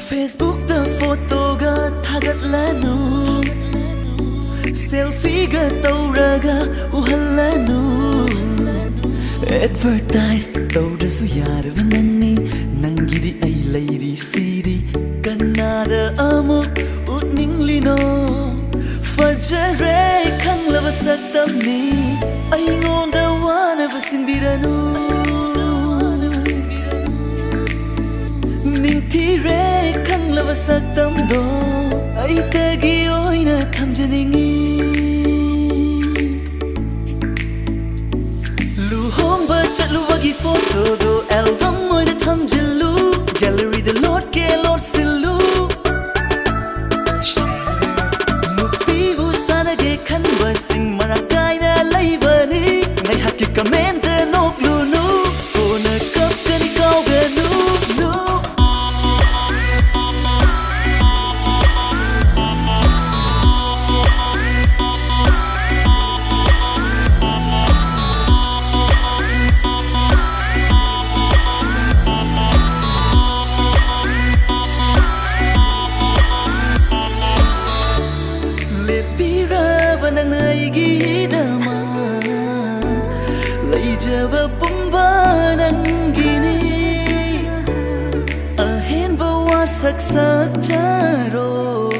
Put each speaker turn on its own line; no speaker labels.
Facebook da photo ga thagat lanu selfie ga tauraga uhalanu advertise tawra su yarva nanni nangidi ai lairi sidi kannada amuk utninglino fajare khanglava saktamni ai ngonda wana vasinbiranu ningthire khanglava saktamdo ai tagi oina thamjaningi luhomba chatluwagi photo do album oina thamjilu gallery the lord ke lord silu nupibu sanage khanba sing marakaina laibani ngai hakki comment noklunu kona kapkani kauganu no Leijava pumba nangini ahen bawa sak sak charo